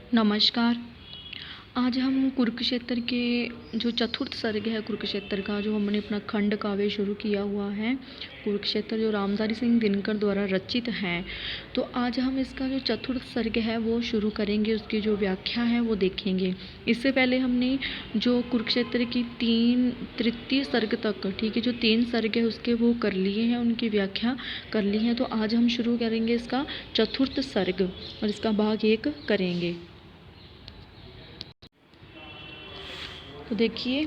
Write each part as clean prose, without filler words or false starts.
नमस्कार। आज हम कुरुक्षेत्र के जो चतुर्थ सर्ग है कुरुक्षेत्र का, जो हमने अपना खंड काव्य शुरू किया हुआ है, कुरुक्षेत्र जो रामधारी सिंह दिनकर द्वारा रचित है, तो आज हम इसका जो चतुर्थ सर्ग है वो शुरू करेंगे। उसकी जो व्याख्या है वो देखेंगे। इससे पहले हमने जो कुरुक्षेत्र की तृतीय सर्ग तक, ठीक है, जो 3 सर्ग है उसके वो कर लिए हैं, उनकी व्याख्या कर ली है। तो आज हम शुरू करेंगे इसका चतुर्थ सर्ग और इसका भाग 1 करेंगे। तो देखिए,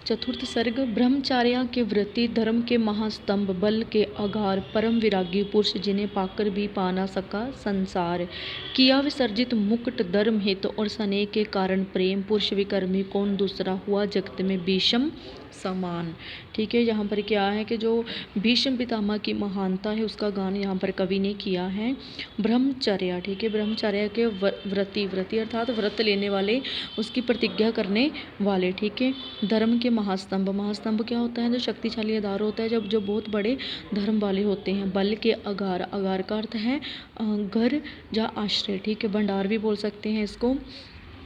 चतुर्थ सर्ग। ब्रह्मचार्य के व्रति, धर्म के महास्तंभ, बल के आगार, परम विरागी पुरुष, जिन्हें पाकर भी पा ना सका संसार। किया विसर्जित मुकुट धर्म हित, और स्नेह के कारण प्रेम, पुरुष विकर्मी कौन दूसरा, हुआ जगत में भीष्म समान। ठीक है, यहाँ पर क्या है कि जो भीष्म पितामह की महानता है उसका गान यहाँ पर कवि ने किया है। ब्रह्मचर्य, ठीक है, ब्रह्मचर्य के व्रति, व्रति अर्थात व्रत लेने वाले, उसकी प्रतिज्ञा करने वाले। ठीक है, धर्म के महास्तंभ, महास्तंभ क्या होता है? जो शक्तिशाली आधार होता है, जब जो बहुत बड़े धर्म वाले होते हैं। बल के आगार, आगार का अर्थ है घर या आश्रय, ठीक है, भंडार भी बोल सकते हैं इसको।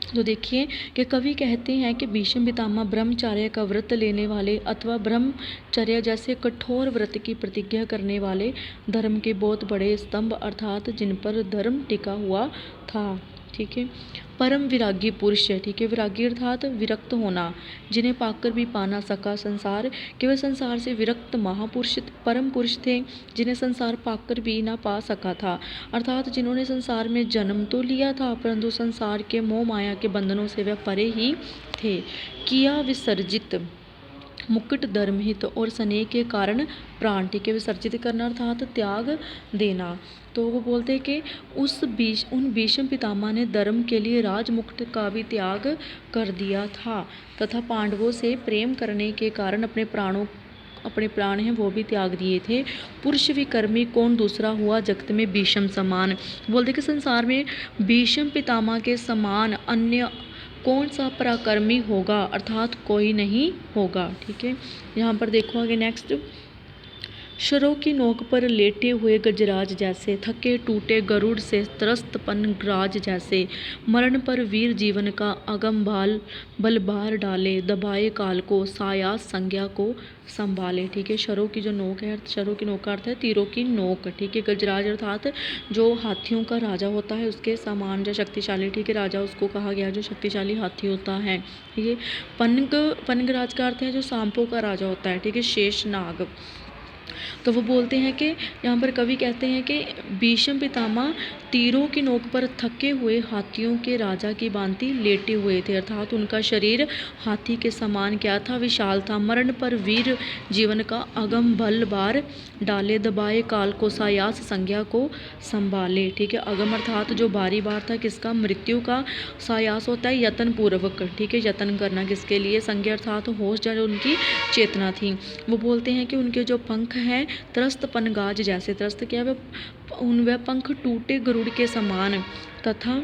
तो देखिए कि कवि कहते हैं कि भीष्म पितामह ब्रह्मचर्य का व्रत लेने वाले अथवा ब्रह्मचर्य जैसे कठोर व्रत की प्रतिज्ञा करने वाले, धर्म के बहुत बड़े स्तंभ अर्थात जिन पर धर्म टिका हुआ था। ठीक है, परम विरागी पुरुष है, ठीक है, विरागी अर्थात विरक्त होना, जिन्हें पाकर भी पाना सका संसार, कि वे संसार से विरक्त महापुरुष परम पुरुष थे, जिन्हें संसार पाकर भी ना पा सका था, अर्थात जिन्होंने संसार में जन्म तो लिया था परंतु संसार के मोह माया के बंधनों से वे परे ही थे। किया विसर्जित मुकुट धर्महित, और स्नेह के कारण प्राण, ठीक है, विसर्जित करना अर्थात त्याग देना। तो वो बोलते हैं कि उन भीष्म पितामह ने धर्म के लिए राजमुकुट का भी त्याग कर दिया था, तथा पांडवों से प्रेम करने के कारण अपने प्राण हैं वो भी त्याग दिए थे। पुरुष विकर्मी कौन दूसरा, हुआ जगत में भीष्म समान। बोलते कि संसार में भीष्म पितामह के समान अन्य कौन सा पराक्रमी होगा, अर्थात कोई नहीं होगा। ठीक है, यहाँ पर देखो आगे नेक्स्ट। शरों की नोक पर लेटे हुए गजराज जैसे, थके टूटे गरुड़ से त्रस्त पनग्राज जैसे, मरण पर वीर जीवन का अगम बल बार डाले, दबाए काल को सायास संज्ञा को संभाले। ठीक है, शरों की जो नोक है, शरों की नोक का अर्थ है तीरों की नोक। ठीक है, गजराज अर्थात जो हाथियों का राजा होता है उसके समान जो शक्तिशाली, ठीक है, राजा उसको कहा गया जो शक्तिशाली हाथी होता है। ठीक है, पनगराज का अर्थ है जो सांपों का राजा होता है। ठीक है, शेष नाग। तो वो बोलते हैं कि यहाँ पर कवि कहते हैं कि भीष्म पितामह तीरों की नोक पर थके हुए हाथियों के राजा की भांति लेटे हुए थे, अर्थात उनका शरीर हाथी के समान क्या था, विशाल था। मरण पर वीर जीवन का अगम बल बार डाले, दबाए काल को सायास संज्ञा को संभाले। ठीक है, अगम अर्थात जो भारी बार था किसका, मृत्यु का। सायास होता है यत्न पूर्वक, ठीक है, यत्न करना किसके लिए, संज्ञा अर्थात होश जो उनकी चेतना थी। वो बोलते हैं कि उनके जो पंख हैं त्रस्त पनगाज जैसे, त्रस्त क्या है, वह पंख टूटे गरुड़ के समान तथा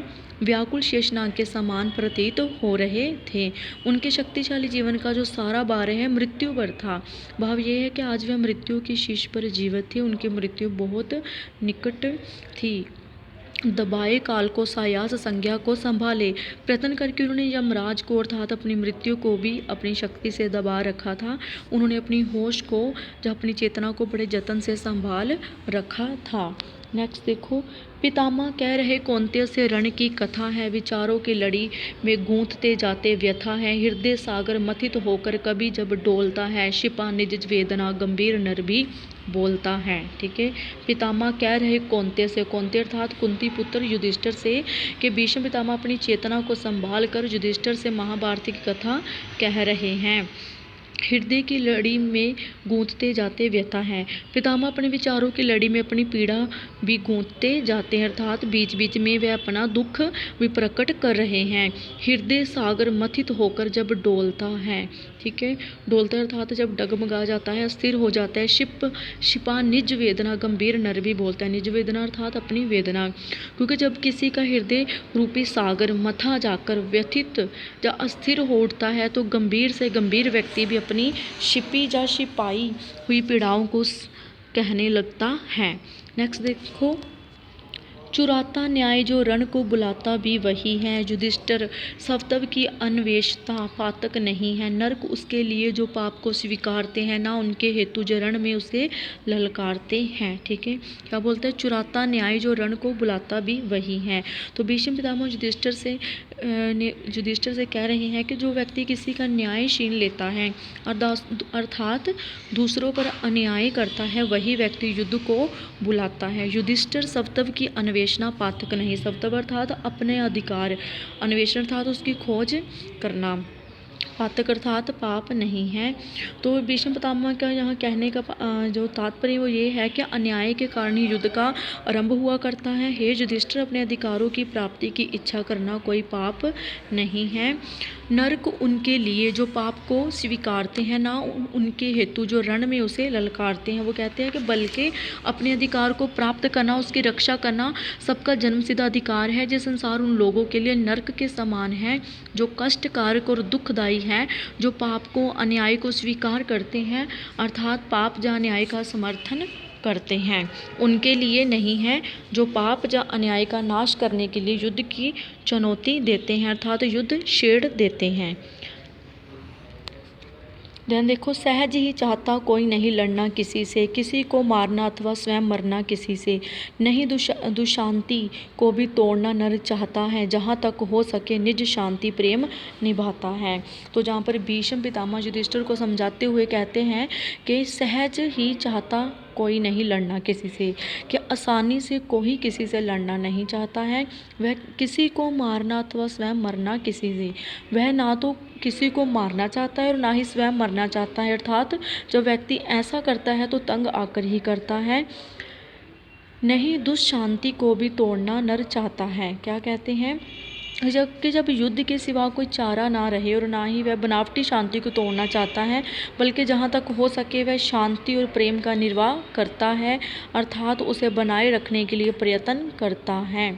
व्याकुल शेषनाग के समान प्रतीत हो रहे थे। उनके शक्तिशाली जीवन का जो सारा भार है मृत्यु पर था। भाव ये है कि आज वह मृत्यु की शीश पर जीवित थे, उनकी मृत्यु बहुत निकट थी। दबाए काल को सायास संज्ञा को संभाले, प्रयत्न करके उन्होंने यमराज को अर्थात अपनी मृत्यु को भी अपनी शक्ति से दबा रखा था। उन्होंने अपनी होश को, जो अपनी चेतना को बड़े जतन से संभाल रखा था। नेक्स्ट देखो, पितामह कह रहे कौन्तेय से रण की कथा है, विचारों की लड़ी में गूंथते जाते व्यथा है, हृदय सागर मथित होकर कभी जब डोलता है, शिपा निज वेदना गंभीर नर भी बोलता है। ठीक है, पितामह कह रहे कौन्तेय से, कौन्तेय अर्थात कुंती पुत्र युधिष्ठिर से, कि भीष्म पितामह अपनी चेतना को संभाल कर युधिष्ठिर से महाभारत की कथा कह रहे हैं। हृदय की लड़ी में गूंथते जाते व्यथा है, पितामह अपने विचारों की लड़ी में अपनी पीड़ा भी गूंथते जाते हैं, अर्थात बीच बीच में वे अपना दुख भी प्रकट कर रहे हैं। हृदय सागर मथित होकर जब डोलता है, ठीक है, डोलता अर्थात जब डगमगा जाता है, स्थिर हो जाता है। शिपा निज वेदना गंभीर नर भी बोलता है, निज वेदना अर्थात अपनी वेदना, क्योंकि जब किसी का हृदय रूपी सागर मथा जाकर व्यथित या अस्थिर हो उठता है तो गंभीर से गंभीर व्यक्ति भी अपनी शिपी या शिपाई हुई पीड़ाओं को कहने लगता है। नेक्स्ट देखो, चुराता न्याय जो रण को बुलाता भी वही है। युधिष्ठिर सवतव की अन्वेषता पातक नहीं है। नरक उसके लिए जो पाप को स्वीकारते हैं, ना उनके हेतु जो रण में उसे ललकारते हैं। ठीक है, क्या बोलते हैं? चुराता न्याय जो रण को बुलाता भी वही है। तो भीष्म पितामह युधिष्ठिर से कह रहे हैं कि जो व्यक्ति किसी का न्याय छीन लेता है अर्थात दूसरों पर अन्याय करता है, वही व्यक्ति युद्ध को बुलाता है। युधिष्ठिर सवतव की अन्वेषणा पातक नहीं। सवतव अर्थात अपने अधिकार, अन्वेषण अर्थात उसकी खोज करना, पातक अर्थात पाप नहीं है। तो भीष्म पितामह का यहाँ कहने का जो तात्पर्य वो ये है कि अन्याय के कारण ही युद्ध का आरंभ हुआ करता है। हे युधिष्ठिर, अपने अधिकारों की प्राप्ति की इच्छा करना कोई पाप नहीं है। नरक उनके लिए जो पाप को स्वीकारते हैं, ना उनके हेतु जो रण में उसे ललकारते हैं। वो कहते हैं कि बल्कि अपने अधिकार को प्राप्त करना, उसकी रक्षा करना सबका जन्मसिद्ध अधिकार है। जो संसार उन लोगों के लिए नरक के समान है जो कष्टकारक और दुखदायी है, जो पाप को, अन्याय को स्वीकार करते हैं अर्थात पाप या अन्याय का समर्थन करते हैं, उनके लिए नहीं है। जो पाप या अन्याय का नाश करने के लिए युद्ध की चुनौती देते हैं अर्थात युद्ध छेड़ देते हैं। ध्यान देखो, सहज ही चाहता कोई नहीं लड़ना किसी से, किसी को मारना अथवा स्वयं मरना किसी से नहीं। दुशांति को भी तोड़ना नर चाहता है, जहाँ तक हो सके निज शांति प्रेम निभाता है। तो जहाँ पर भीष्म पितामह युधिष्ठिर को समझाते हुए कहते हैं कि सहज ही चाहता कोई नहीं लड़ना किसी से, कि आसानी से कोई किसी से लड़ना नहीं चाहता है। वह किसी को मारना अथवा स्वयं मरना किसी से, वह ना तो किसी को मारना चाहता है और ना ही स्वयं मरना चाहता है। अर्थात जो व्यक्ति ऐसा करता है तो तंग आकर ही करता है। नहीं, दुशांति को भी तोड़ना नर चाहता है। क्या कहते हैं? जब युद्ध के सिवा कोई चारा ना रहे और ना ही वह बनावटी शांति को तोड़ना चाहता है, बल्कि जहाँ तक हो सके वह शांति और प्रेम का निर्वाह करता है अर्थात उसे बनाए रखने के लिए प्रयत्न करता है।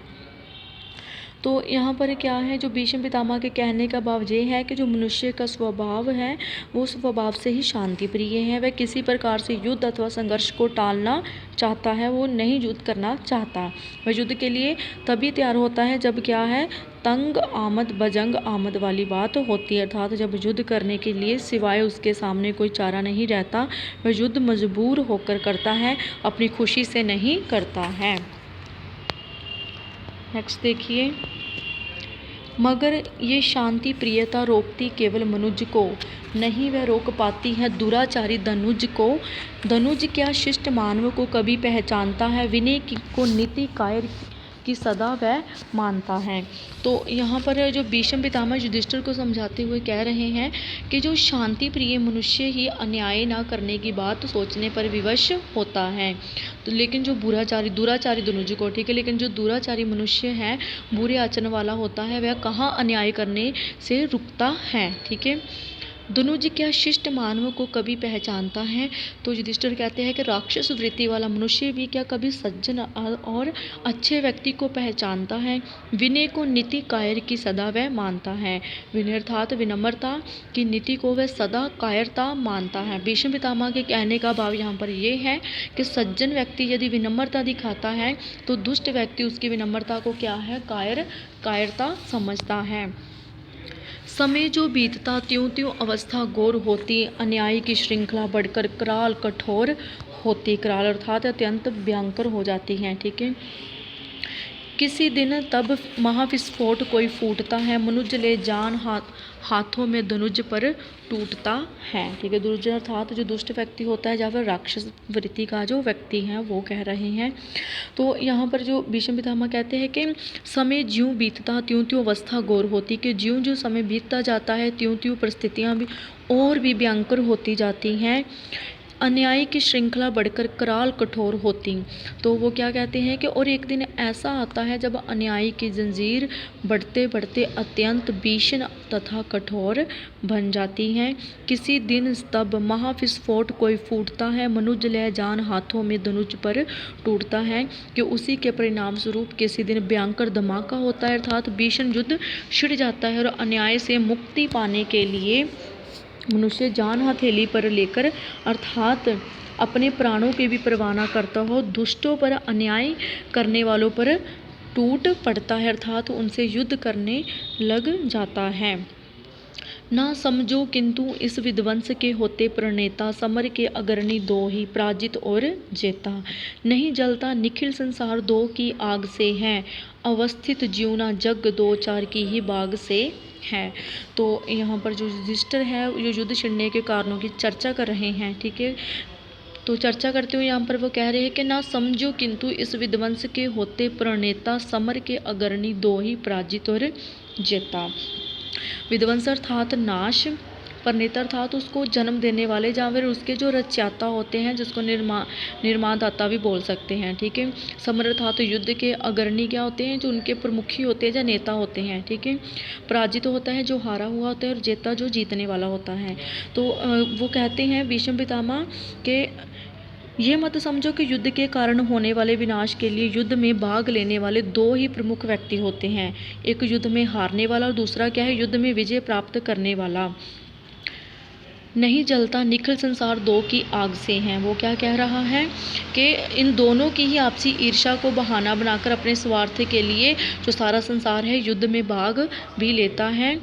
तो यहाँ पर क्या है, जो भीष्म पितामह के कहने का भाव ये है कि जो मनुष्य का स्वभाव है वो स्वभाव से ही शांति प्रिय है। वह किसी प्रकार से युद्ध अथवा संघर्ष को टालना चाहता है, वो नहीं युद्ध करना चाहता। वह युद्ध के लिए तभी तैयार होता है जब क्या है, तंग आमद बजंग आमद वाली बात होती है अर्थात जब युद्ध करने के लिए सिवाय उसके सामने कोई चारा नहीं रहता, वह युद्ध मजबूर होकर करता है, अपनी खुशी से नहीं करता है। नेक्स्ट देखिए, मगर ये शांति प्रियता रोकती केवल मनुज को नहीं, वह रोक पाती है दुराचारी धनुज को। धनुज क्या शिष्ट मानव को कभी पहचानता है, विनय को नीति कायर की सदा वह मानता है। तो यहाँ पर जो भीष्म पितामह युधिष्ठिर को समझाते हुए कह रहे हैं कि जो शांति प्रिय मनुष्य ही अन्याय ना करने की बात सोचने पर विवश होता है। तो लेकिन जो दुराचारी धनुज को, ठीक है, लेकिन जो दुराचारी मनुष्य है, बुरे आचरण वाला होता है, वह कहाँ अन्याय करने से रुकता है। ठीक है, धनुज क्या शिष्ट मानव को कभी पहचानता है। तो युधिष्ठिर कहते हैं कि राक्षस वृत्ति वाला मनुष्य भी क्या कभी सज्जन और अच्छे व्यक्ति को पहचानता है। विनय को नीति कायर की सदा वह मानता है। विनय अर्थात विनम्रता की नीति को वह सदा कायरता मानता है। भीष्म पितामह के कहने का भाव यहाँ पर यह है कि सज्जन व्यक्ति यदि विनम्रता दिखाता है तो दुष्ट व्यक्ति उसकी विनम्रता को क्या है, कायरता समझता है। समय जो बीतता त्यों त्यों अवस्था घोर होती, अन्याय की श्रृंखला बढ़कर कराल कठोर होती। कराल अर्थात अत्यंत भयंकर हो जाती है। ठीक है, किसी दिन तब महाविस्फोट कोई फूटता है, मनुज ले जान हाथों में धनुज पर टूटता है। ठीक है, दुर्जन अर्थात जो दुष्ट व्यक्ति होता है या फिर राक्षस वृत्ति का जो व्यक्ति है वो कह रहे हैं। तो यहाँ पर जो भीष्म पितामह कहते हैं कि समय ज्यों बीतता त्यों त्यों अवस्था घोर होती, कि ज्यों ज्यों समय बीतता जाता है त्यों त्यों परिस्थितियाँ भी और भी भयंकर होती जाती हैं। अन्याय की श्रृंखला बढ़कर कराल कठोर होती। तो वो क्या कहते हैं कि और एक दिन ऐसा आता है जब अन्याय की जंजीर बढ़ते बढ़ते अत्यंत भीषण तथा कठोर बन जाती हैं। किसी दिन तब महाविस्फोट कोई फूटता है, मनुज लय जान हाथों में धनुज पर टूटता है, कि उसी के परिणाम स्वरूप किसी दिन भयंकर धमाका होता है अर्थात भीषण युद्ध छिड़ जाता है। और अन्याय से मुक्ति पाने के लिए मनुष्य जान हथेली पर लेकर अर्थात अपने प्राणों की भी परवाह न करता हो, दुष्टों पर, अन्याय करने वालों पर टूट पड़ता है, अर्थात उनसे युद्ध करने लग जाता है। ना समझो किंतु इस विध्वंस के होते प्रणेता, समर के अग्रणी दो ही, पराजित और जेता। नहीं जलता निखिल संसार दो की आग से है, अवस्थित जीवना जग दो चार की ही बाग से है। तो यहाँ पर जो युधिष्ठिर है जो युद्ध छिड़ने के कारणों की चर्चा कर रहे हैं, ठीक है। तो चर्चा करते हुए यहाँ पर वो कह रहे हैं कि ना समझो किंतु इस विध्वंस के होते प्रणेता, समर के अग्रणी दो ही, पराजित और जेता। विध्वंस अर्थात नाश, प्रणेता अर्थात उसको जन्म देने वाले, या फिर उसके जो रचयाता होते हैं जिसको निर्मादाता भी बोल सकते हैं, ठीक है। समर अर्थात युद्ध के, अग्रणी क्या होते हैं जो उनके प्रमुखी होते हैं या नेता होते हैं, ठीक है। पराजित होता है जो हारा हुआ होता है, और जेता जो जीतने वाला होता है। तो वो कहते हैं भीष्म पितामह के ये मत समझो कि युद्ध के कारण होने वाले विनाश के लिए युद्ध में भाग लेने वाले दो ही प्रमुख व्यक्ति होते हैं, एक युद्ध में हारने वाला और दूसरा क्या है, युद्ध में विजय प्राप्त करने वाला। नहीं जलता निखिल संसार दो की आग से हैं। वो क्या कह रहा है कि इन दोनों की ही आपसी ईर्ष्या को बहाना बनाकर अपने स्वार्थ के लिए जो सारा संसार है युद्ध में भाग भी लेता है।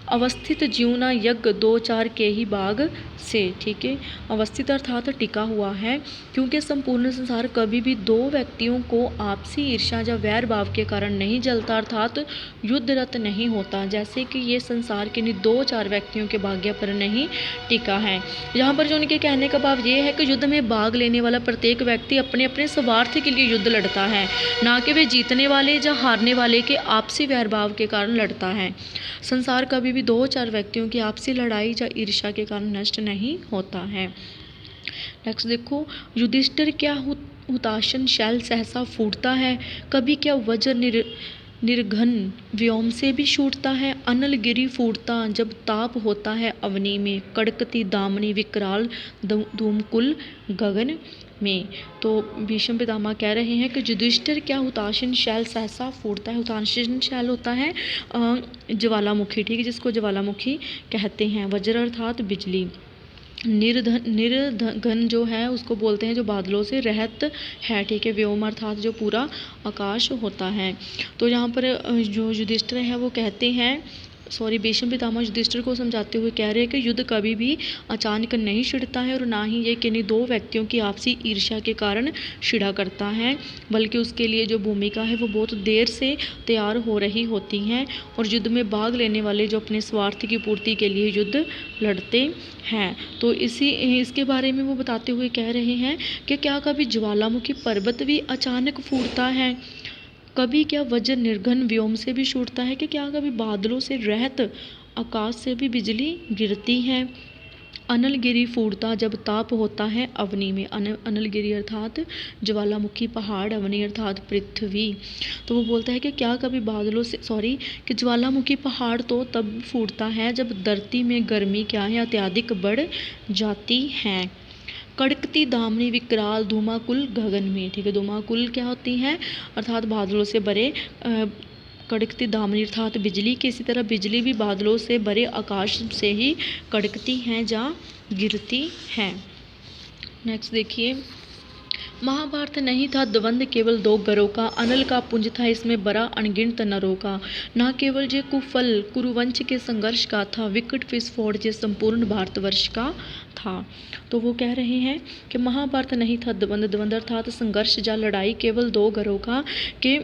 अवस्थित जीवना यज्ञ दो चार के ही बाग से, ठीक है। अवस्थित अर्थात टिका हुआ है, क्योंकि संपूर्ण संसार कभी भी दो व्यक्तियों को आपसी ईर्ष्या या वैर भाव के कारण नहीं जलता, अर्थात युद्धरत नहीं होता, जैसे कि ये संसार के दो चार व्यक्तियों के भाग्य पर नहीं टिका है। यहाँ पर जो उनके कहने का भाव ये है कि युद्ध में भाग लेने वाला प्रत्येक व्यक्ति अपने अपने स्वार्थ के लिए युद्ध लड़ता है, ना कि वे जीतने वाले या हारने वाले के आपसी वैर भाव के कारण लड़ता है। संसार कभी भी दो चार व्यक्तियों की आपसी लड़ाई या ईर्ष्या के कारण नष्ट नहीं होता है। नेक्स्ट देखो, युधिष्ठिर क्या हुताशन शैल सहसा फूटता है, कभी क्या वज्र निर्घन व्योम से भी छूटता है। अनल गिरी फूटता जब ताप होता है अवनी में, कड़कती दामनी विकराल धूमकुल गगन में। तो भीष्म पितामह कह रहे हैं कि युधिष्ठिर क्या हुताशन शैल सहसा फूटता है। हुताशन शैल होता है ज्वालामुखी, ठीक है, जिसको ज्वालामुखी कहते हैं। वज्र अर्थात बिजली। निर्घन जो है उसको बोलते हैं जो बादलों से रहत है, ठीक है। व्योम अर्थात जो पूरा आकाश होता है। तो यहाँ पर जो युधिष्ठिर है वो कहते हैं, भीष्म पितामह युधिष्ठिर को समझाते हुए कह रहे हैं कि युद्ध कभी भी अचानक नहीं छिड़ता है, और ना ही ये किन्हीं दो व्यक्तियों की आपसी ईर्ष्या के कारण छिड़ा करता है, बल्कि उसके लिए जो भूमिका है वो बहुत देर से तैयार हो रही होती हैं, और युद्ध में भाग लेने वाले जो अपने स्वार्थ की पूर्ति के लिए युद्ध लड़ते हैं। तो इसके बारे में वो बताते हुए कह रहे हैं कि क्या कभी ज्वालामुखी पर्वत भी अचानक फूटता है, कभी क्या वज्र निर्घन व्योम से भी छूटता है, कि क्या कभी बादलों से रहत आकाश से भी बिजली गिरती है। अनलगिरी फूटता जब ताप होता है अवनी में। अनलगिरी अर्थात ज्वालामुखी पहाड़, अवनी अर्थात पृथ्वी। तो वो बोलता है कि क्या कभी बादलों से कि ज्वालामुखी पहाड़ तो तब फूटता है जब धरती में गर्मी क्या है अत्यधिक बढ़ जाती है। कड़कती दामनी विकराल धूमाकुल गगन में, ठीक है। धूमाकुल क्या होती हैं, अर्थात बादलों से भरे कड़कती दामनी अर्थात बिजली की। इसी तरह बिजली भी बादलों से भरे आकाश से ही कड़कती हैं या गिरती हैं। नेक्स्ट देखिए, महाभारत नहीं था द्वंद्व केवल दो गरों का, अनल का पुंज था इसमें बड़ा अनगिनत नरों का। ना केवल जे कुफल कुरुवंश के संघर्ष का था, विकट विस्फोट जे संपूर्ण भारतवर्ष का था। तो वो कह रहे हैं कि महाभारत नहीं था द्वंद्व अर्थात संघर्ष या लड़ाई केवल दो गरों का, कि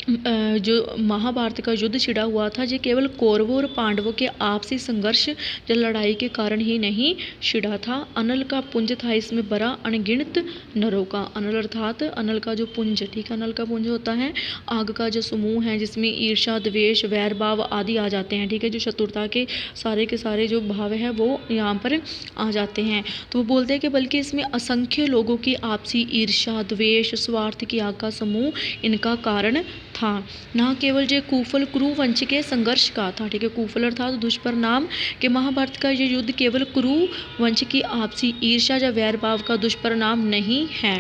जो महाभारत का युद्ध छिड़ा हुआ था ये केवल कौरवों और पांडवों के आपसी संघर्ष या लड़ाई के कारण ही नहीं छिड़ा था। अनल का पुंज था इसमें बड़ा अनगिनत नरों का। अनल अर्थात अनल का जो पुंज, ठीक है। अनल का पुंज होता है आग का जो समूह है जिसमें ईर्ष्या द्वेष वैर भाव आदि आ जाते हैं, ठीक है। जो शत्रुता के सारे जो भाव है वो यहाँ पर आ जाते हैं। तो वो बोलते हैं कि बल्कि इसमें असंख्य लोगों की आपसी ईर्ष्या द्वेष स्वार्थ की आग का समूह इनका कारण था। ना केवल जो कुफल कुरु वंश के संघर्ष का था, ठीक है। कुफल अर्थात दुष्परिणाम के महाभारत का ये युद्ध केवल कुरु वंश की आपसी ईर्ष्या या वैर भाव का दुष्परिणाम नहीं है।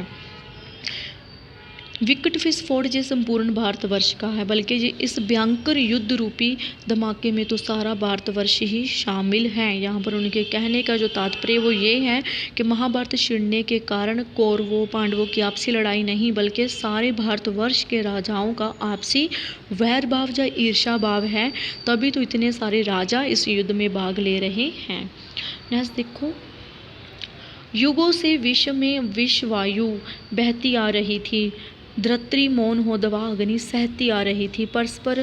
विकट विस्फोट जो संपूर्ण भारतवर्ष का है, बल्कि ये इस भयंकर युद्ध रूपी धमाके में तो सारा भारतवर्ष ही शामिल है। यहाँ पर उनके कहने का जो तात्पर्य वो ये है कि महाभारत छिड़ने के कारण कौरवों पांडवों की आपसी लड़ाई नहीं, बल्कि सारे भारतवर्ष के राजाओं का आपसी वैर भाव या ईर्षा भाव है, तभी तो इतने सारे राजा इस युद्ध में भाग ले रहे हैं। नेक्स्ट देखो, युगों से विश्व में विषवायु बहती आ रही थी, धरित्री मौन हो दवा अग्नि सहती आ रही थी, परस्पर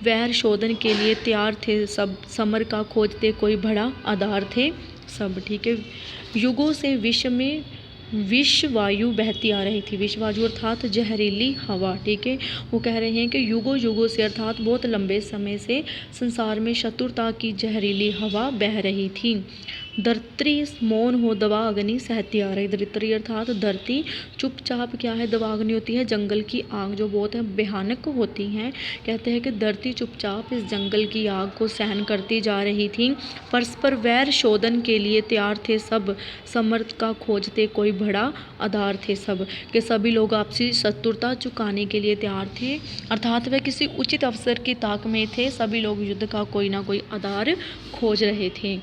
वैर शोधन के लिए तैयार थे सब, समर का खोजते कोई बड़ा आधार थे सब। ठीक है, युगों से विश्व में विषवायु बहती आ रही थी, विषवायु अर्थात जहरीली हवा। ठीक है, वो कह रहे हैं कि युगों युगों से अर्थात बहुत लंबे समय से संसार में शत्रुता की जहरीली हवा बह रही थी। धरित्री मौन हो दवा अग्नि सहती आ रही, धरित्री अर्थात धरती चुपचाप क्या है, दवा अग्नि होती है जंगल की आग जो बहुत है भयानक होती हैं। कहते हैं कि धरती चुपचाप इस जंगल की आग को सहन करती जा रही थी, परस्पर वैर शोधन के लिए तैयार थे सब, समर्थ का खोजते कोई बड़ा आधार थे सब, कि सभी लोग आपसी शत्रुता चुकाने के लिए तैयार थे, अर्थात वह किसी उचित अवसर की ताक में थे, सभी लोग युद्ध का कोई ना कोई आधार खोज रहे थे।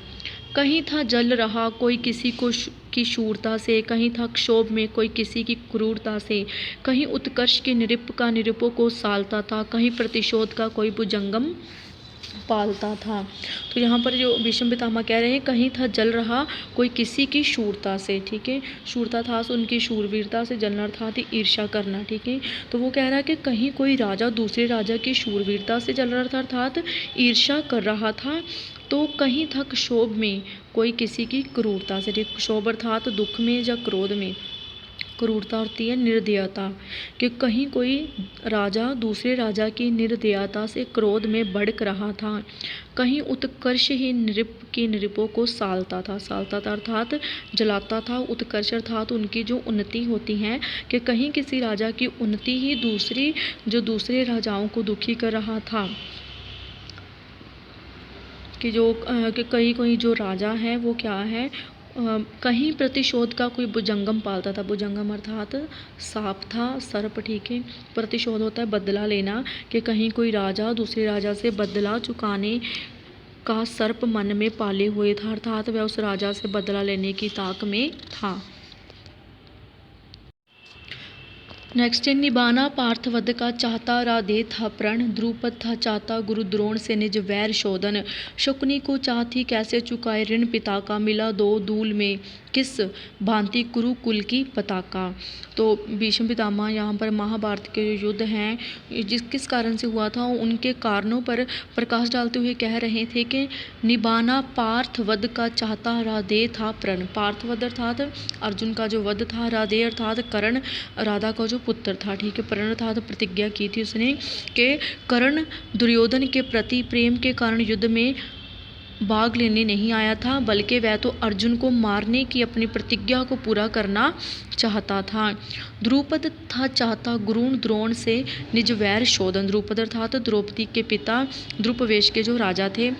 कहीं था जल रहा कोई किसी को की शूरता से, कहीं था क्षोभ में कोई किसी की क्रूरता से, कहीं उत्कर्ष के निरिप का निरिपों को सालता था, कहीं प्रतिशोध का कोई भुजंगम पालता था। तो यहाँ पर जो भीष्म पितामह कह रहे हैं, कहीं था जल रहा कोई किसी की शूरता से। ठीक है, शूरता था उनकी शूरवीरता से, जलना अर्थात ईर्ष्या करना। ठीक है, तो वो कह रहा है कि कहीं कोई राजा दूसरे राजा की शूरवीरता से जल रहा था अर्थात ईर्ष्या कर रहा था, तो कहीं था क्षोभ में कोई किसी की क्रूरता से। क्षोभ अर्थात दुख में या क्रोध में, क्रूरता होती है निर्दयता, कि कहीं कोई राजा दूसरे राजा की निर्दयता से क्रोध में भड़क रहा था, कहीं उत्कर्ष ही नृप की नृपों को सालता था, सालता था अर्थात जलाता था, उत्कर्ष अर्थात उनकी जो उन्नति होती है, कि कहीं किसी राजा की उन्नति ही दूसरे राजाओं को दुखी कर रहा था, कि कहीं जो राजा है वो क्या है, कहीं प्रतिशोध का कोई भुजंगम पालता था। भुजंगम अर्थात सांप था, सर्प। ठीक है, प्रतिशोध होता है बदला लेना, कि कहीं कोई राजा दूसरे राजा से बदला चुकाने का सर्प मन में पाले हुए था, अर्थात वह उस राजा से बदला लेने की ताक में था। नेक्स्ट है, निभाना पार्थवध का चाहता राधे था प्रण, द्रुपद था चाहता गुरु द्रोण से निज वैर शोधन, शकुनी को चाहती कैसे चुकाए ऋण पिता का, मिला दो दूल में किस भांति कुरुकुल की पताका। तो भीष्म पितामह यहाँ पर महाभारत के जो युद्ध हैं किस कारण से हुआ था उनके कारणों पर प्रकाश डालते हुए कह रहे थे कि निभाना पार्थवध का चाहता राधे था प्रण। पार्थवध अर्थात अर्जुन का जो वध था, राधे अर्थात कर्ण राधा का जो पुत्र था। ठीक है, प्रण अर्थात प्रतिज्ञा की थी उसने कि कर्ण दुर्योधन के प्रति प्रेम के कारण युद्ध में भाग लेने नहीं आया था, बल्कि वह तो अर्जुन को मारने की अपनी प्रतिज्ञा को पूरा करना चाहता था। द्रुपद था चाहता गुरु द्रोण से निज वैर शोधन। द्रुपद अर्थात द्रौपदी के पिता द्रुपवेश के जो राजा थे,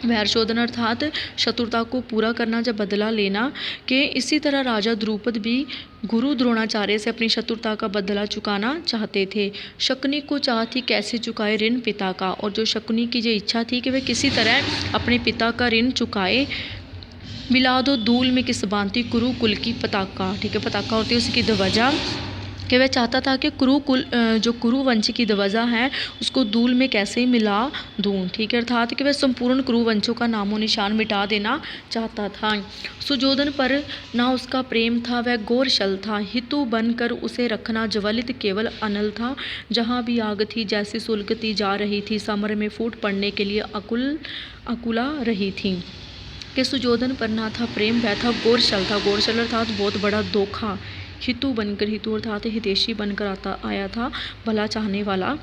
वैर शोधन अर्थात शत्रुता को पूरा करना, जब बदला लेना, कि इसी तरह राजा द्रुपद भी गुरु द्रोणाचार्य से अपनी शत्रुता का बदला चुकाना चाहते थे। शकुनी को चाह थी कैसे चुकाए ऋण पिता का, और जो शकुनी की जो इच्छा थी कि वह किसी तरह अपने पिता का ऋण चुकाए। मिला दो दूल में किस भांति कुरुकुल की पताका। ठीक है, पताका होती है उसकी ध्वजा, कि वह चाहता था कि जो कुरुवंश की ध्वजा है उसको दूल में कैसे मिला दूँ। ठीक है, अर्थात कि वह संपूर्ण कुरुवंशों का नामो निशान मिटा देना चाहता था। सुजोधन पर ना उसका प्रेम था, वह गौरशल था, हितु बनकर उसे रखना ज्वलित केवल अनल था। जहाँ भी आग थी जैसी सुलगती जा रही थी, समर में फूट पड़ने के लिए अकुला रही थी। कि सुजोधन पर ना था प्रेम, वह था गौरशल था। गौरशल अर्थात बहुत बड़ा धोखा, हितु बनकर, हितु अर्थात हितैषी बनकर आया था, भला चाहने वाला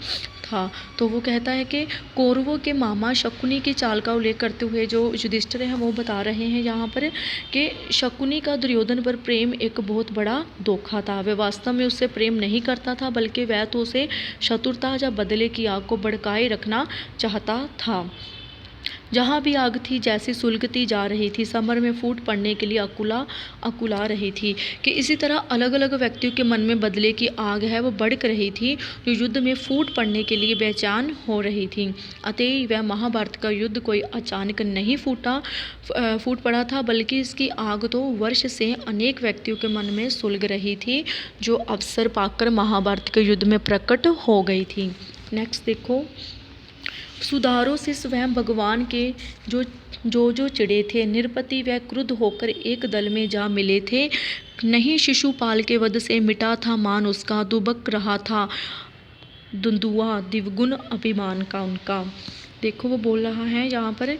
था। तो वो कहता है कि कौरवों के मामा शकुनी की चाल का उल्लेख करते हुए जो युधिष्ठिर हैं वो बता रहे हैं यहाँ पर कि शकुनी का दुर्योधन पर प्रेम एक बहुत बड़ा धोखा था। वह वास्तव में उससे प्रेम नहीं करता था, बल्कि वह तो उसे शत्रुता या बदले की आग को भड़काए रखना चाहता था। जहाँ भी आग थी जैसी सुलगती जा रही थी, समर में फूट पड़ने के लिए अकुला रही थी। कि इसी तरह अलग अलग व्यक्तियों के मन में बदले की आग है वो भड़क रही थी, जो युद्ध में फूट पड़ने के लिए बेचैन हो रही थी। अतः वह महाभारत का युद्ध कोई अचानक नहीं फूट पड़ा था, बल्कि इसकी आग तो वर्ष से अनेक व्यक्तियों के मन में सुलग रही थी, जो अवसर पाकर महाभारत के युद्ध में प्रकट हो गई थी। नेक्स्ट देखो, सुधारों से स्वयं भगवान के जो चिढ़े थे, निरपति व क्रुद्ध होकर एक दल में जा मिले थे। नहीं शिशुपाल के वध से मिटा था मान उसका, दुबक रहा था दुंदुआ दिवगुण अभिमान का उनका। देखो वो बोल रहा है यहाँ पर,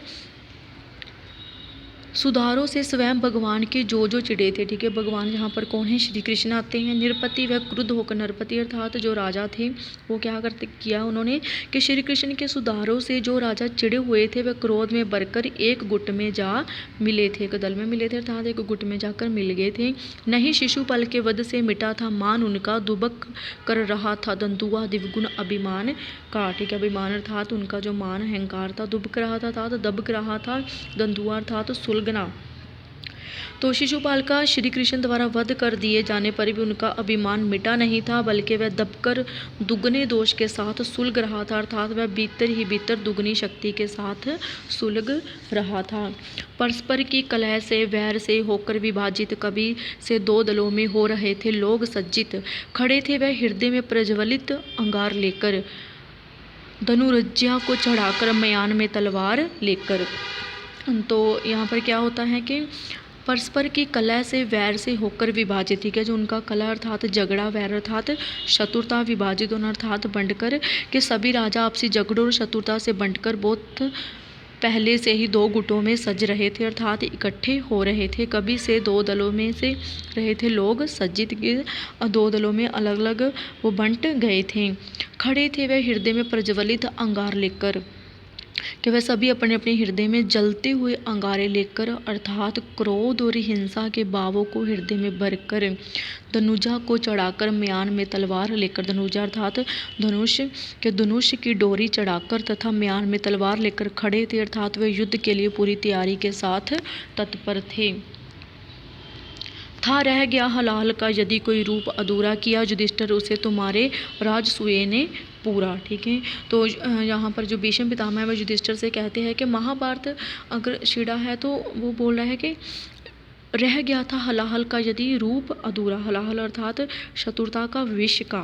सुधारों से स्वयं भगवान के जो चिढ़े थे। ठीक है, भगवान यहाँ पर कौन है? श्री कृष्ण आते हैं। निरपति व क्रुद्ध होकर, नरपति अर्थात जो राजा थे वो क्या किया उन्होंने कि श्री कृष्ण के सुधारों से जो राजा चिढ़े हुए थे वह क्रोध में भरकर एक गुट में जा मिले थे, एक दल में मिले थे अर्थात एक गुट में जाकर मिल गए थे। नहीं शिशुपाल के वध से मिटा था मान उनका, दुबक कर रहा था दंदुआ दिवगुण अभिमान का। ठीक है, अभिमान अर्थात उनका जो मान अहंकार था, दुबक रहा था तो दबक रहा था, दंदुआ अर्थात तो सुलगना। तो शिशुपाल का श्री कृष्ण द्वारा वध कर दिए जाने पर भी उनका अभिमान मिटा नहीं था, बल्कि वह दबकर दुगने दोष के साथ सुलग रहा था, अर्थात वह भीतर ही भीतर दुगनी शक्ति के साथ सुलग रहा था। परस्पर की कलह से वैर से होकर विभाजित कभी से दो दलों में हो रहे थे लोग सज्जित, खड़े थे वह हृदय में प्रज्वलित अंगार लेकर, धनुर्जा को चढ़ाकर म्यान में तलवार लेकर। तो यहाँ पर क्या होता है कि परस्पर की कलह से वैर से होकर विभाजित, ठीक है, जो उनका कलह अर्थात झगड़ा, वैर अर्थात शत्रुता, विभाजित होना अर्थात बंटकर, के सभी राजा आपसी झगड़ों और शत्रुता से बंटकर बहुत पहले से ही दो गुटों में सज रहे थे, अर्थात इकट्ठे हो रहे थे। कभी से दो दलों में से रहे थे लोग सज्जित के, दो दलों में अलग अलग वो बंट गए थे। खड़े थे वह हृदय में प्रज्वलित अंगार लेकर, कि वह सभी अपने अपने हृदय में जलते हुए अंगारे लेकर, अर्थात क्रोध और हिंसा के भावों को हृदय में भरकर, धनुजा को चढ़ाकर म्यान में तलवार लेकर, धनुजा अर्थात धनुष की डोरी चढ़ाकर तथा म्यान में तलवार लेकर खड़े थे, अर्थात वे युद्ध के लिए पूरी तैयारी के साथ तत्पर थे। था रह गया हलाल का यदि कोई रूप अधूरा, किया युधिष्ठिर उसे तुम्हारे राजसूय ने पूरा। ठीक है, तो यहाँ पर जो भीष्म पितामह है वह युधिष्ठिर से कहते हैं कि महाभारत अगर छिड़ा है तो वो बोल रहा है कि रह गया था हलाहल का यदि रूप अधूरा, हलाहल अर्थात शत्रुता का विष का,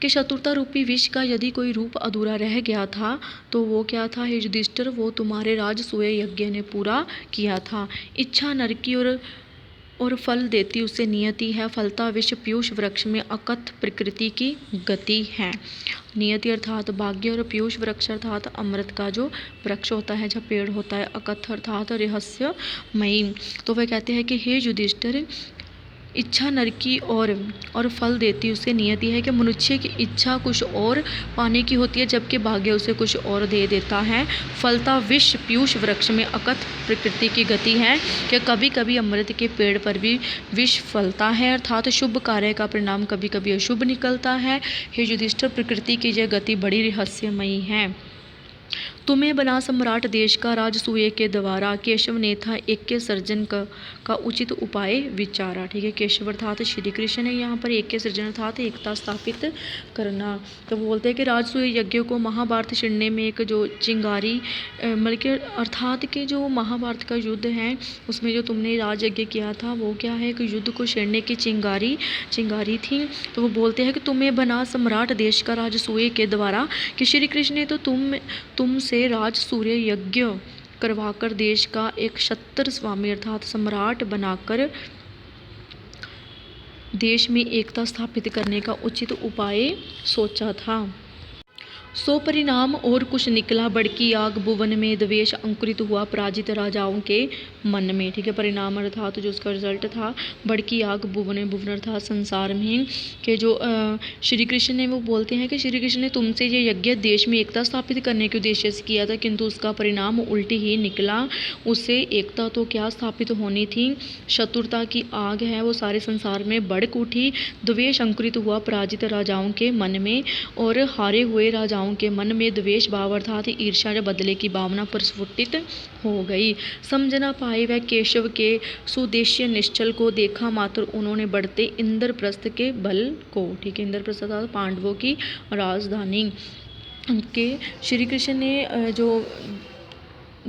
कि शत्रुता रूपी विष का यदि कोई रूप अधूरा रह गया था तो वो क्या था? हे युधिष्ठिर, वो तुम्हारे राजसूय यज्ञ ने पूरा किया था। इच्छा नर की और फल देती उसे नियति है, फलता विष पीयूष वृक्ष में अकथ प्रकृति की गति है। नियति अर्थात भाग्य और पीयूष वृक्ष अर्थात अमृत का जो वृक्ष होता है, जब पेड़ होता है, अकथ अर्थात रहस्यमयी। तो वह कहते हैं कि हे युधिष्ठिर, इच्छा नर की और फल देती उसे नियति है, कि मनुष्य की इच्छा कुछ और पाने की होती है जबकि भाग्य उसे कुछ और दे देता है। फलता विष पीयूष वृक्ष में अकथ प्रकृति की गति है, कि कभी कभी अमृत के पेड़ पर भी विष फलता है, अर्थात शुभ कार्य का परिणाम कभी कभी अशुभ निकलता है। हे युधिष्ठिर, प्रकृति की यह गति बड़ी रहस्यमयी है। तुम्हें बना सम्राट देश का राजसूय के द्वारा, केशव ने था एक के सर्जन का उचित उपाय विचारा। ठीक है, केशव अर्थात श्री कृष्ण ने यहाँ पर एक के सर्जन अर्थात एकता स्थापित करना। तो वो बोलते हैं कि राजसूय यज्ञ को महाभारत छिड़ने में एक जो चिंगारी मतलब कि अर्थात कि जो महाभारत का युद्ध है उसमें जो तुमने राज यज्ञ किया था वो क्या है कि युद्ध को छिड़ने की चिंगारी थी। तो वो बोलते हैं कि तुम्हें बना सम्राट देश का राजसूय के द्वारा, कि श्री कृष्ण ने तो तुमसे राजसूय यज्ञ करवाकर देश का एक क्षत्र स्वामी अर्थात सम्राट बनाकर देश में एकता स्थापित करने का उचित उपाय सोचा था। सो परिणाम और कुछ निकला, बड़की आग भुवन में द्वेष अंकुरित हुआ पराजित राजाओं के मन में। ठीक है, परिणाम अर्थात जो उसका रिजल्ट था, बड़की आग भुवन अर्थात संसार में, के जो श्री कृष्ण ने वो बोलते हैं कि श्री कृष्ण ने तुमसे ये यज्ञ देश में एकता स्थापित करने के उद्देश्य से किया था, किंतु उसका परिणाम उल्टी ही निकला। उससे एकता तो क्या स्थापित होनी थी, शत्रुता की आग है वो सारे संसार में भड़क उठी, द्वेष अंकुरित हुआ पराजित राजाओं के मन में, और हारे हुए राजाओं के मन में द्वेष भाव अर्थात ईर्ष्या या बदले की भावना प्रस्फुटित हो गई। समझ न पाए वह केशव के सुदेश्य निश्चल को, देखा मात्र उन्होंने बढ़ते इंद्रप्रस्थ के बल को। ठीक है, इंद्रप्रस्थ अर्थात पांडवों की राजधानी के श्री कृष्ण ने जो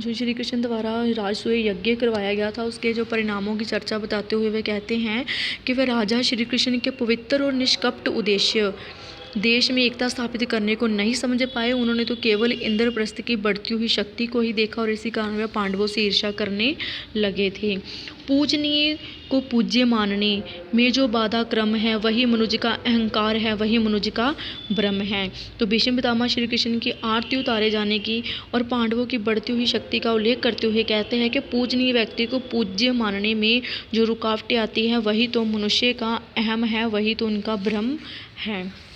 श्री कृष्ण द्वारा राजसूय यज्ञ करवाया गया था उसके जो परिणामों की चर्चा बताते हुए वे कहते हैं कि वह राजा श्री कृष्ण के पवित्र और निष्कपट उद्देश्य देश में एकता स्थापित करने को नहीं समझ पाए। उन्होंने तो केवल इंद्रप्रस्थ की बढ़ती हुई शक्ति को ही देखा और इसी कारण वह पांडवों से ईर्ष्या करने लगे थे। पूजनीय को पूज्य मानने में जो बाधा क्रम है वही मनुष्य का अहंकार है, वही मनुष्य का भ्रम है। तो भीष्म पितामह श्री कृष्ण की आरती उतारे जाने की और पांडवों की बढ़ती हुई शक्ति का उल्लेख करते हुए कहते हैं कि पूजनीय व्यक्ति को पूज्य मानने में जो रुकावटें आती हैं वही तो मनुष्य का अहम है, वही तो उनका भ्रम है।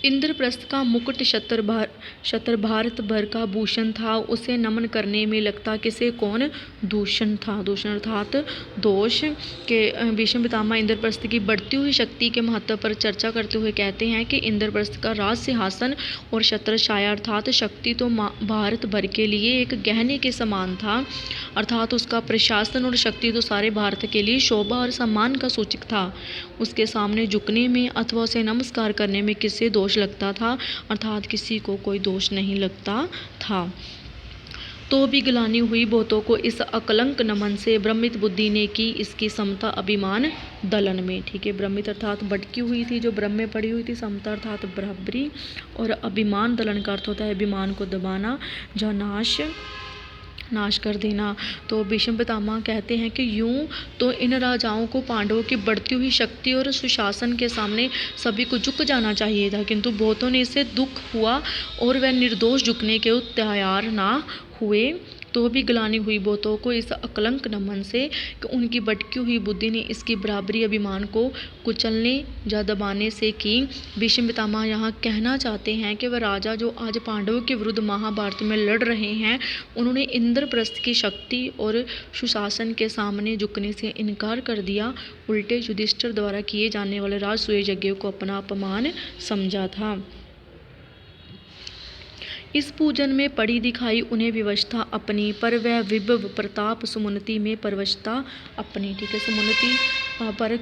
इंद्रप्रस्थ का मुकुट शतर भारत भर का भूषण था, उसे नमन करने में लगता किसे कौन दूषण था। दूषण अर्थात दोष के भीष्म पितामह इंद्रप्रस्थ की बढ़ती हुई शक्ति के महत्व पर चर्चा करते हुए कहते हैं कि इंद्रप्रस्थ का राज सिंहासन और शत्र छाया अर्थात शक्ति तो भारत भर के लिए एक गहने के समान था, अर्थात उसका प्रशासन और शक्ति तो सारे भारत के लिए शोभा और सम्मान का सूचक था। उसके सामने झुकने में अथवा उसे नमस्कार करने में किससे दोष लगता था, अर्थात किसी को कोई दोष नहीं लगता था। तो भी ग्लानि हुई बहुतों को इस अकलंक नमन से, भ्रमित बुद्धि ने की इसकी समता अभिमान दलन में। ठीक है, भ्रमित अर्थात भटकी हुई थी, जो भ्रम में पड़ी हुई थी, समता अर्थात बराबरी, और अभिमान दलन का अर्थ होता है अभिमान को दबाना, जहाँ नाश कर देना। तो भीष्म पितामह कहते हैं कि यूं तो इन राजाओं को पांडवों की बढ़ती हुई शक्ति और सुशासन के सामने सभी को झुक जाना चाहिए था, किंतु बहुतों ने इससे दुख हुआ और वह निर्दोष झुकने के तैयार ना हुए। तो भी ग्लानि हुई बहुतों को इस अकलंक नमन से कि उनकी भटकी हुई बुद्धि ने इसकी बराबरी अभिमान को कुचलने या दबाने से की। भीष्म पितामह यहाँ कहना चाहते हैं कि वह राजा जो आज पांडवों के विरुद्ध महाभारत में लड़ रहे हैं, उन्होंने इंद्रप्रस्थ की शक्ति और सुशासन के सामने झुकने से इनकार कर दिया, उल्टे युधिष्ठिर द्वारा किए जाने वाले राजसूय यज्ञ को अपना अपमान समझा था। इस पूजन में पड़ी दिखाई उन्हें विवशता अपनी, पर वह विभव प्रताप सुमनति में परवशता अपनी। ठीक है, सुमनति पर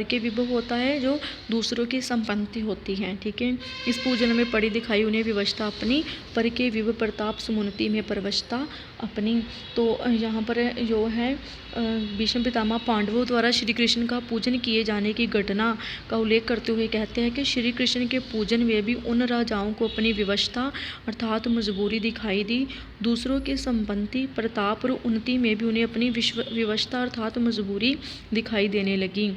के विभव होता है जो दूसरों की संपत्ति होती है। ठीक है, इस पूजन में पड़ी दिखाई उन्हें विवशता अपनी, पर के विभव प्रताप सुमनति में परवशता अपनी। तो यहाँ पर जो है भीष्म पितामह पांडवों द्वारा श्री कृष्ण का पूजन किए जाने की घटना का उल्लेख करते हुए कहते हैं कि श्री कृष्ण के पूजन में भी उन राजाओं को अपनी विवशता अर्थात मजबूरी दिखाई दी, दूसरों की संपत्ति प्रताप और उन्नति में भी उन्हें अपनी विवशता अर्थात मजबूरी दिखाई देने लगी।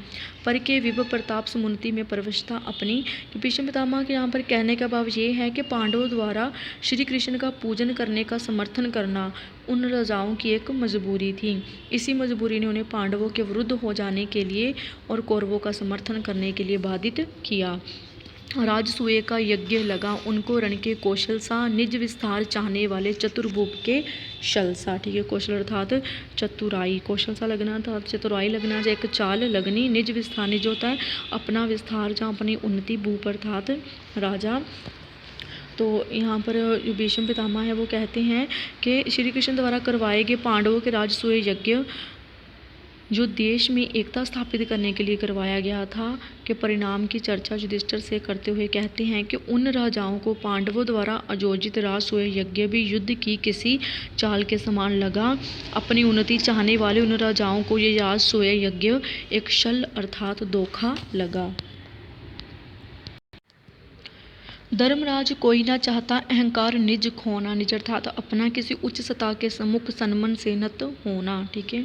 पर के विभव प्रताप सुमनति में परवशता अपनी। भीष्म पितामह के यहाँ पर कहने का भाव ये है कि पांडवों द्वारा श्री कृष्ण का पूजन करने का समर्थन करना उन राजाओं की एक मजबूरी थी। इसी मजबूरी ने उन्हें पांडवों के विरुद्ध हो जाने के लिए और कौरवों का समर्थन करने के लिए बाधित किया। राजसूय का यज्ञ लगा उनको रण के कौशल सा, निज विस्तार चाहने वाले चतुर्भुव के शल सा। ठीक है, कौशल अर्थात चतुराई, कौशल सा लगना अर्थात चतुराई लगना, जो एक चाल लगनी। निज विस्तार, निज होता है अपना विस्तार, जहाँ अपनी उन्नति, भूप अर्थात राजा। तो यहाँ पर जो भीष्म पितामह है वो कहते हैं कि श्री कृष्ण द्वारा करवाए गए पांडवों के राजसूय यज्ञ जो देश में एकता स्थापित करने के लिए करवाया गया था के परिणाम की चर्चा युधिष्ठिर से करते हुए कहते हैं कि उन राजाओं को पांडवों द्वारा आयोजित राजसूय यज्ञ भी युद्ध की किसी चाल के समान लगा। अपनी उन्नति चाहने वाले उन राजाओं को ये राजसूय यज्ञ एक छल अर्थात धोखा लगा। धर्मराज कोई ना चाहता अहंकार निज खोना, निज अर्थात अपना किसी उच्च सत्ता के सम्मुख सन्मन से नत होना। ठीक है,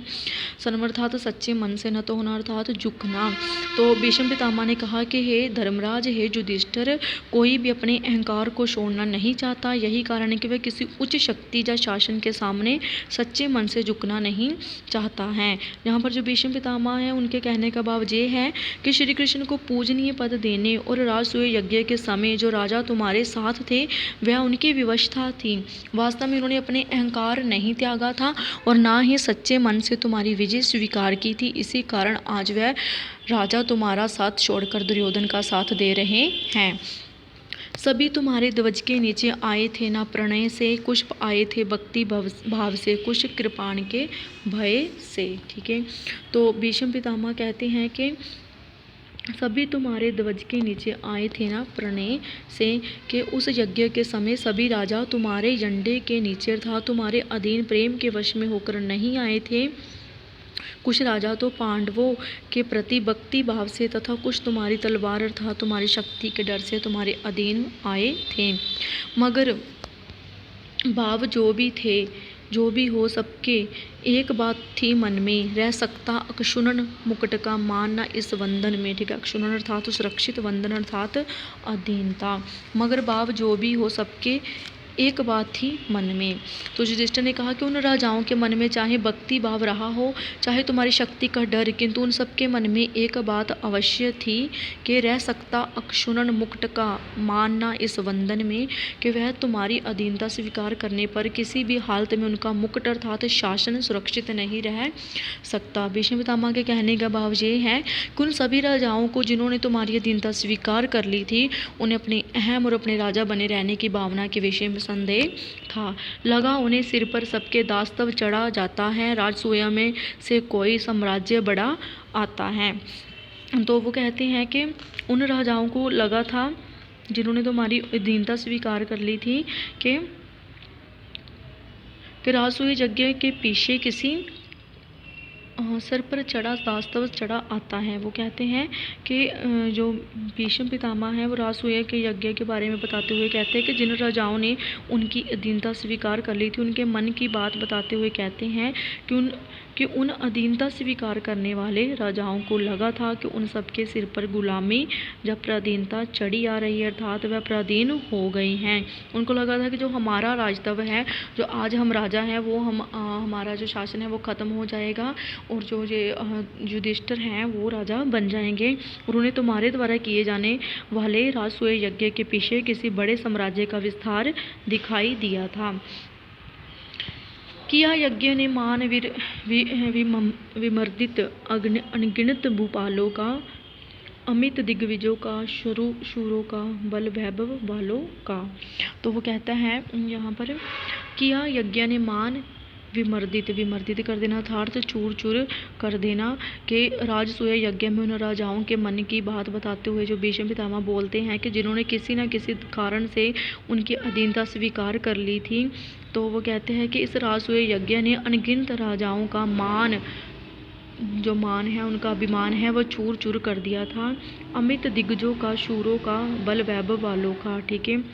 सन्म अर्थात सच्चे मन से नत होना अर्थात झुकना। तो भीष्म पितामह ने कहा कि हे धर्मराज, हे युधिष्ठिर, कोई भी अपने अहंकार को छोड़ना नहीं चाहता। यही कारण है कि वह किसी उच्च शक्ति या शासन के सामने सच्चे मन से झुकना नहीं चाहता है। यहाँ पर जो भीष्म पितामह है उनके कहने का भाव ये है कि श्री कृष्ण को पूजनीय पद देने और राजसूय यज्ञ के समय जो राजा तुम्हारे साथ थे वह उनकी विवशता थी। वास्तव में उन्होंने अपने अहंकार नहीं त्यागा था और ना ही सच्चे मन से तुम्हारी विजय स्वीकार की थी। इसी कारण आज वह राजा तुम्हारा साथ छोड़कर दुर्योधन का साथ दे रहे हैं। सभी तुम्हारे ध्वज के नीचे आए थे ना प्रणय से, कुछ आए थे भक्ति भाव से, कुछ कृपाण के भय से। ठीक है, तो भीष्म पितामह कहते हैं कि सभी तुम्हारे ध्वज के नीचे आए थे ना प्रणय से, कि उस यज्ञ के समय सभी राजा तुम्हारे झंडे के नीचे था, तुम्हारे अधीन प्रेम के वश में होकर नहीं आए थे। कुछ राजा तो पांडवों के प्रति भक्ति भाव से तथा कुछ तुम्हारी तलवार अर्थात तुम्हारी शक्ति के डर से तुम्हारे अधीन आए थे। मगर भाव जो भी थे, जो भी हो, सबके एक बात थी मन में, रह सकता अक्षुणन मुकुट का मान न इस वंदन में। ठीक है, अक्षुणन अर्थात सुरक्षित, वंदन अर्थात अधीनता। मगर भाव जो भी हो, सबके एक बात थी मन में। तो युधिष्ठिर ने कहा कि उन राजाओं के मन में चाहे भक्ति भाव रहा हो, चाहे तुम्हारी शक्ति का डर, किंतु उन सबके मन में एक बात अवश्य थी कि रह सकता अक्षुणन मुकुट का मानना इस वंदन में, कि वह तुम्हारी अधीनता स्वीकार करने पर किसी भी हालत में उनका मुकुट अर्थात शासन सुरक्षित नहीं रह सकता। भीष्म पितामह के कहने का भाव ये है कि उन सभी राजाओं को जिन्होंने तुम्हारी अधीनता स्वीकार कर ली थी, उन्हें अपने अहम और अपने राजा बने रहने की भावना के विषय में संदेह था। लगा उन्हें सिर पर सबके दास्तव चढ़ा जाता है, राजसूया में से कोई साम्राज्य बड़ा आता है। तो वो कहते हैं कि उन राजाओं को लगा था जिन्होंने तुम्हारी अधीनता स्वीकार कर ली थी कि राजसूय यज्ञ के पीछे किसी सर पर चढ़ा दास्तव चढ़ा आता है। वो कहते हैं कि जो भीष्म पितामह हैं वो राजसूय के यज्ञ के बारे में बताते हुए कहते हैं कि जिन राजाओं ने उनकी अधीनता स्वीकार कर ली थी, उनके मन की बात बताते हुए कहते हैं कि उन अधीनता स्वीकार करने वाले राजाओं को लगा था कि उन सबके सिर पर गुलामी जब पराधीनता चढ़ी आ रही है, अर्थात वह पराधीन हो गई हैं। उनको लगा था कि जो हमारा राजत्व है, जो आज हम राजा हैं, वो हमारा जो शासन है वो ख़त्म हो जाएगा और जो ये युधिष्ठिर हैं वो राजा बन जाएंगे। उन्होंने तुम्हारे द्वारा किए जाने वाले राजसूय यज्ञ के पीछे किसी बड़े साम्राज्य का विस्तार दिखाई दिया था। किया यज्ञ ने मान विमर्दित अनगिनत भूपालों का, अमित दिग्विजयों का, शूरों का, बल वैभव वालों का। तो वो कहता है यहाँ पर, किया यज्ञ ने मान विमर्दित कर देना अर्थात चूर चूर कर देना, कि राजसूय यज्ञ में उन राजाओं के मन की बात बताते हुए जो भीष्म पितामह बोलते हैं कि जिन्होंने किसी न किसी कारण से उनकी अधीनता स्वीकार कर ली थी, तो वो कहते हैं कि इस राजसूय यज्ञ ने अनगिनत राजाओं का मान, जो मान है उनका अभिमान है, वह चूर चूर कर दिया था। अमित दिग्गजों का, शूरों का, बल वैभव वालों का। ठीक है,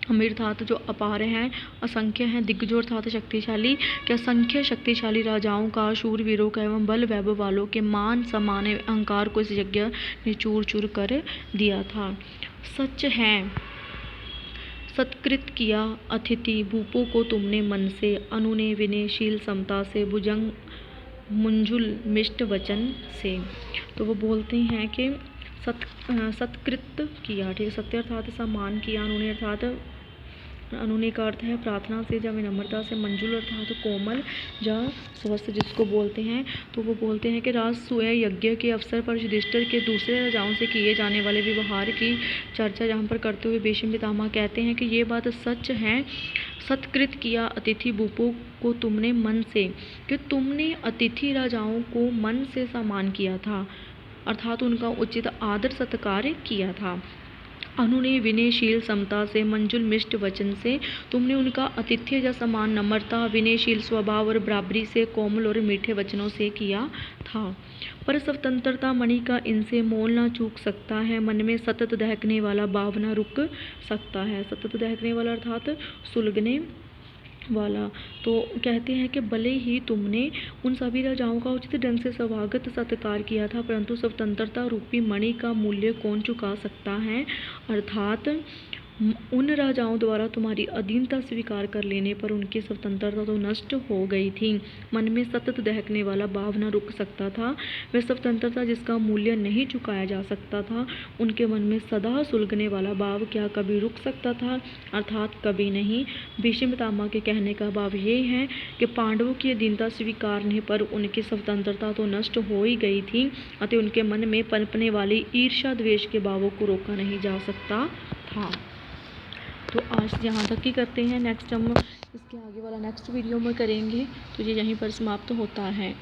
अमीर अर्थात जो अपार हैं, असंख्य हैं, दिग्गजों अर्थात शक्तिशाली, कि असंख्य शक्तिशाली राजाओं का, शूरवीरों का एवं बल वैभव वालों के मान सम्मान अहंकार को इस यज्ञ ने चूर चूर कर दिया था। सच है सत्कृत किया अतिथि भूपों को तुमने मन से, अनुने विनयशील समता से, भुजंग मुंजुल मिष्ट वचन से। तो वो बोलते हैं कि सत्कृत किया। ठीक है, सत्य अर्थात सम्मान किया, अनुने अर्थात अनुने का अर्थ है प्रार्थना से या विनम्रता से, मंजुल अर्थात कोमल या स्वस्थ जिसको बोलते हैं। तो वो बोलते हैं कि राजसूय यज्ञ के अवसर पर युधिष्ठिर के दूसरे राजाओं से किए जाने वाले व्यवहार की चर्चा यहाँ पर करते हुए भीष्म पितामह कहते हैं कि ये बात सच है, सत्कृत किया अतिथि भूपों को तुमने मन से, कि तुमने अतिथि राजाओं को मन से सम्मान किया था, अर्थात उनका उचित आदर सत्कार किया था। अनुने विनयशील समता से, मंजुल मिष्ट वचन से, तुमने उनका आतिथ्य या समान नम्रता, विनयशील स्वभाव और बराबरी से, कोमल और मीठे वचनों से किया था। पर स्वतंत्रता मणि का इनसे मोल ना चूक सकता है, मन में सतत दहकने वाला भाव ना रुक सकता है। सतत दहकने वाला अर्थात सुलगने वाला। तो कहते हैं कि भले ही तुमने उन सभी राजाओं का उचित ढंग से स्वागत सत्कार किया था, परंतु स्वतंत्रता रूपी मणि का मूल्य कौन चुका सकता है, अर्थात उन राजाओं द्वारा तुम्हारी अधीनता स्वीकार कर लेने पर उनकी स्वतंत्रता तो नष्ट हो गई थी। मन में सतत दहकने वाला भाव न रुक सकता था, वह स्वतंत्रता जिसका मूल्य नहीं चुकाया जा सकता था, उनके मन में सदा सुलगने वाला भाव क्या कभी रुक सकता था, अर्थात कभी नहीं। भीष्म पितामह के कहने का भाव ये है कि पांडवों की अधीनता स्वीकारने पर उनकी स्वतंत्रता तो नष्ट हो ही गई थी, अतः उनके मन में पनपने वाली ईर्ष्या द्वेष के भावों को रोका नहीं जा सकता था। तो आज यहाँ तक ही करते हैं। नेक्स्ट हम इसके आगे वाला नेक्स्ट वीडियो में करेंगे। तो ये यहीं पर समाप्त होता है।